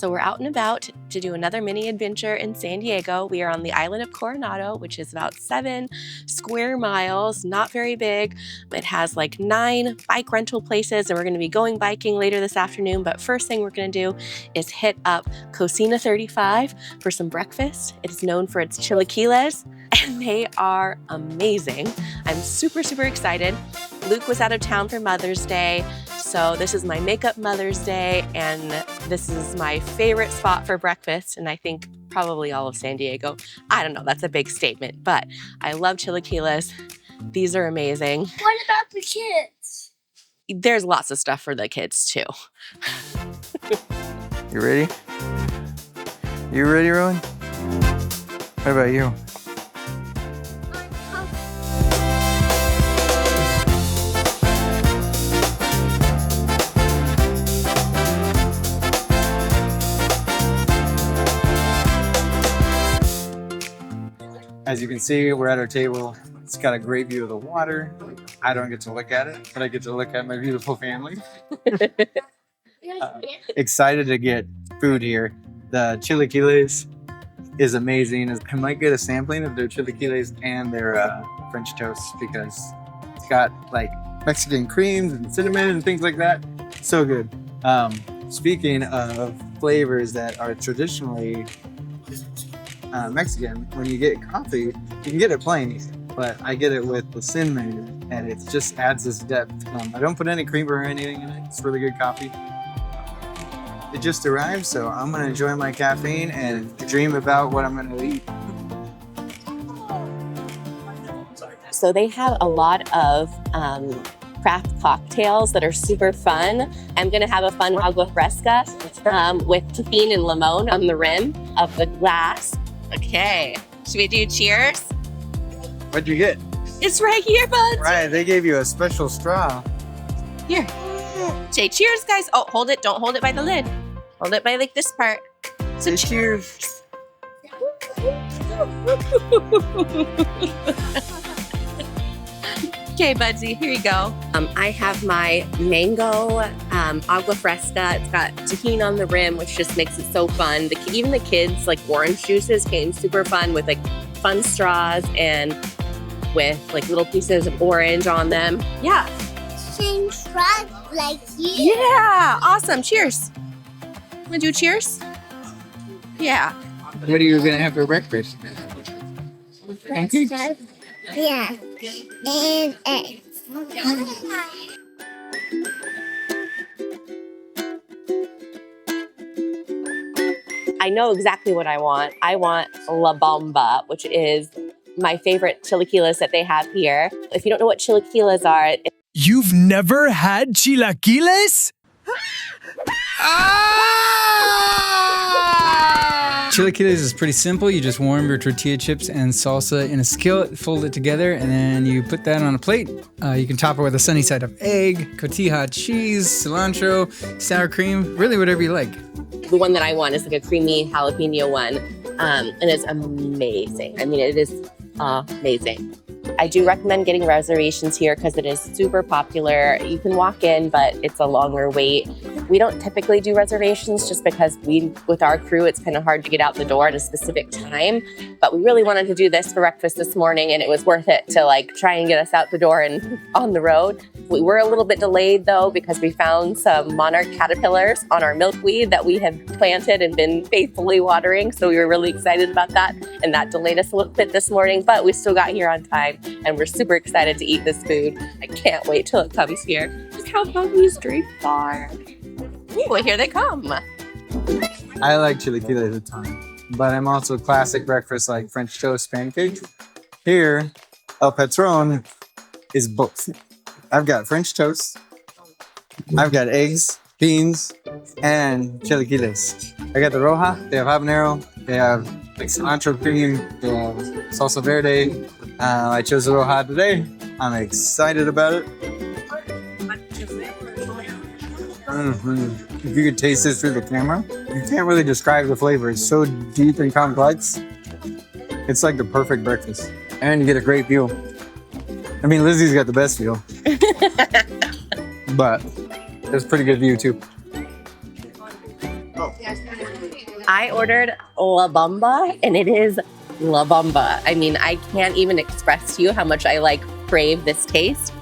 So we're out and about to do another mini adventure in San Diego. We are on the island of Coronado, which is about 7 square miles, not very big. It has like 9 bike rental places, and we're going to be going biking later this afternoon. But first thing we're going to do is hit up Cocina 35 for some breakfast. It is known for its chilaquiles, and they are amazing. I'm super, super excited. Luke was out of town for Mother's Day, so this is my makeup Mother's Day, and this is my favorite spot for breakfast, and I think probably all of San Diego. I don't know, that's a big statement, but I love chilaquiles. These are amazing. What about the kids? There's lots of stuff for the kids too. You ready? You ready, Rowan? How about you? As you can see, we're at our table. It's got a great view of the water. I don't get to look at it, but I get to look at my beautiful family. Excited to get food here. The chilaquiles is amazing. I might get a sampling of their chilaquiles and their French toast because it's got like Mexican creams and cinnamon and things like that. So good. Speaking of flavors that are traditionally Mexican, when you get coffee, you can get it plain, but I get it with the cinnamon and it just adds this depth. I don't put any creamer or anything in it. It's really good coffee. It just arrived, so I'm gonna enjoy my caffeine and dream about what I'm gonna eat. So they have a lot of craft cocktails that are super fun. I'm gonna have a fun agua fresca with tahini and limon on the rim of the glass. Okay, should we do cheers? What'd you get? It's right here, bud. Right, they gave you a special straw. Here. Say cheers, guys. Oh, hold it. Don't hold it by the lid. Hold it by like this part. So cheers. Okay, Budsy, here you go. I have my mango agua fresca. It's got tahini on the rim, which just makes it so fun. Even the kids, like orange juices, came super fun with like fun straws and with like little pieces of orange on them. Yeah. Same straw like you. Yeah, awesome. Cheers. Wanna do cheers? Yeah. What are you gonna have for breakfast? Pancakes? Yeah. And eggs. I know exactly what I want. I want La Bomba, which is my favorite chilaquiles that they have here. If you don't know what chilaquiles are, You've never had chilaquiles? Chilaquiles is pretty simple. You just warm your tortilla chips and salsa in a skillet, fold it together, and then you put that on a plate. You can top it with a sunny side up egg, cotija cheese, cilantro, sour cream, really whatever you like. the one that I want is like a creamy jalapeno one. And it's amazing. I mean, it is amazing. I do recommend getting reservations here because it is super popular. You can walk in, but it's a longer wait. We don't typically do reservations just because with our crew, it's kind of hard to get out the door at a specific time. But we really wanted to do this for breakfast this morning, and it was worth it to like try and get us out the door and on the road. We were a little bit delayed though because we found some monarch caterpillars on our milkweed that we had planted and been faithfully watering. So we were really excited about that, and that delayed us a little bit this morning, but we still got here on time. And we're super excited to eat this food. I can't wait till it comes here. Look how fun these drinks are. Ooh, here they come. I like chilaquiles a ton, but I'm also classic breakfast like French toast, pancake. Here, El Patron is both. I've got French toast, I've got eggs, beans, and chilaquiles. I got the roja, they have habanero, they have like cilantro cream, they have salsa verde. I chose the roja today. I'm excited about it. If you could taste this through the camera, you can't really describe the flavor. It's so deep and complex. It's like the perfect breakfast. And you get a great view. I mean, Lizzie's got the best view. But there's a pretty good view too. I ordered La Bamba, and it is La Bamba. I mean, I can't even express to you how much I crave this taste.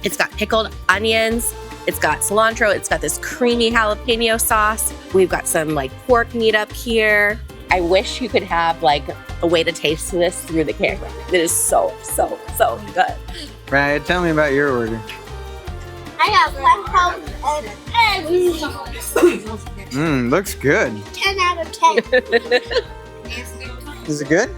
It's got pickled onions, it's got cilantro, it's got this creamy jalapeno sauce. We've got some pork meat up here. I wish you could have a way to taste this through the camera. It is so, so, so good. Right, tell me about your order. I got 1 pound of everything. Looks good. 10 out of 10. Is it good?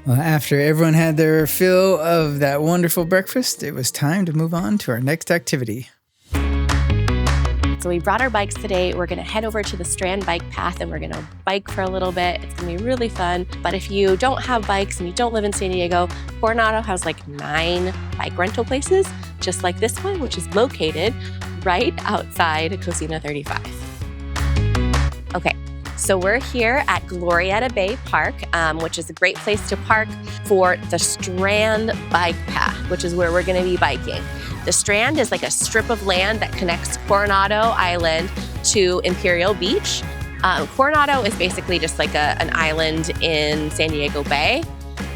Well, after everyone had their fill of that wonderful breakfast, it was time to move on to our next activity. So we brought our bikes today. We're gonna head over to the Strand Bike Path and we're gonna bike for a little bit. It's gonna be really fun. But if you don't have bikes and you don't live in San Diego, Coronado has 9 bike rental places, just like this one, which is located right outside Cocina 35. Okay, so we're here at Glorietta Bay Park, which is a great place to park for the Strand Bike Path, which is where we're gonna be biking. The Strand is a strip of land that connects Coronado Island to Imperial Beach. Coronado is basically just an island in San Diego Bay.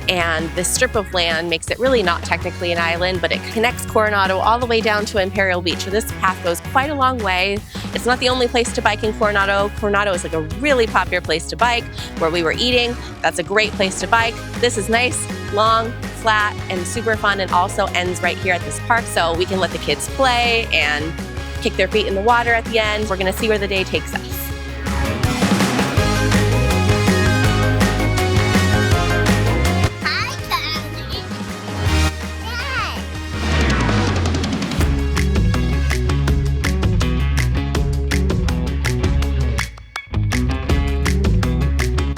And this strip of land makes it really not technically an island, but it connects Coronado all the way down to Imperial Beach. So this path goes quite a long way. It's not the only place to bike in Coronado. Coronado is a really popular place to bike. Where we were eating, that's a great place to bike. This is nice, long, flat, and super fun, and also ends right here at this park. So we can let the kids play and kick their feet in the water at the end. We're gonna see where the day takes us.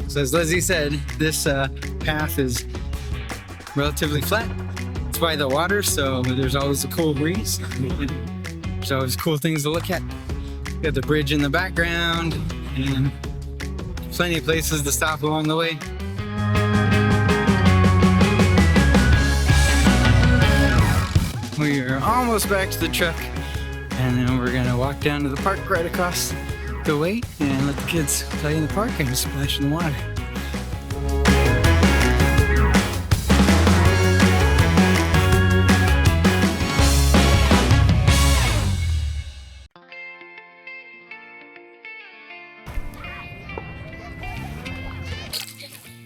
So as Leslie said, this path is relatively flat. It's by the water, so there's always a cool breeze. There's always cool things to look at. We got the bridge in the background and plenty of places to stop along the way. We are almost back to the truck, and then we're gonna walk down to the park right across the way and let the kids play in the park and splash in the water.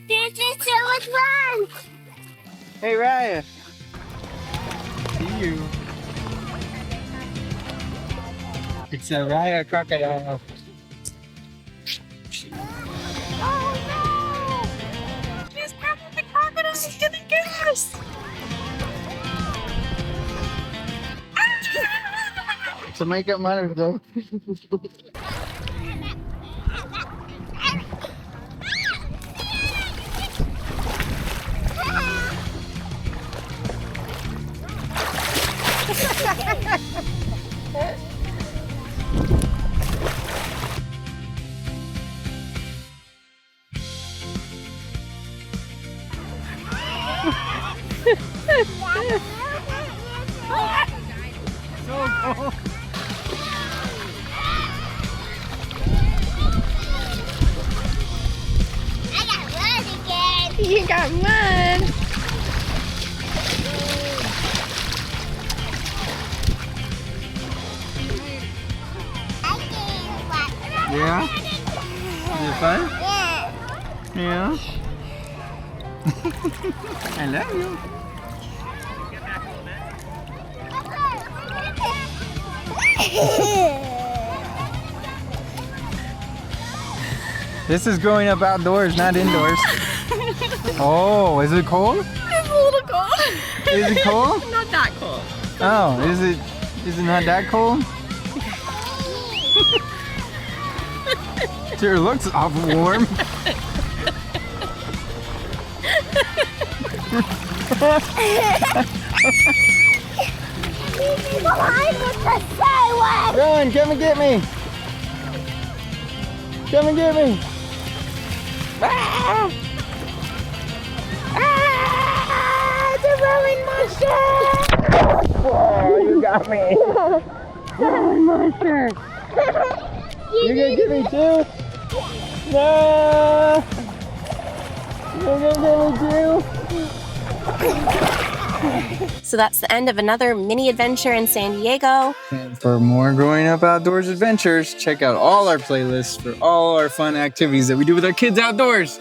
This is so much fun. Hey, Raya. See you. It's a Raya crocodile. Oh no! This the crocodile is gonna get us! So make up matters though. I got mud again. You got mud! Yeah? Is it fun? Yeah. Yeah? I love you. This is growing up outdoors, not indoors. Oh, is it cold? It's a little cold. Is it cold? Not that cold. Oh, is it not that cold? Sure looks awful warm. Behind with the sidewalk. Run, come and get me. Come and get me. Ah! Ah! The Darling monster! Oh, you got me. Darling monster! You're gonna get me too? No! You're gonna get me too? So that's the end of another mini adventure in San Diego. And for more growing up outdoors adventures, check out all our playlists for all our fun activities that we do with our kids outdoors.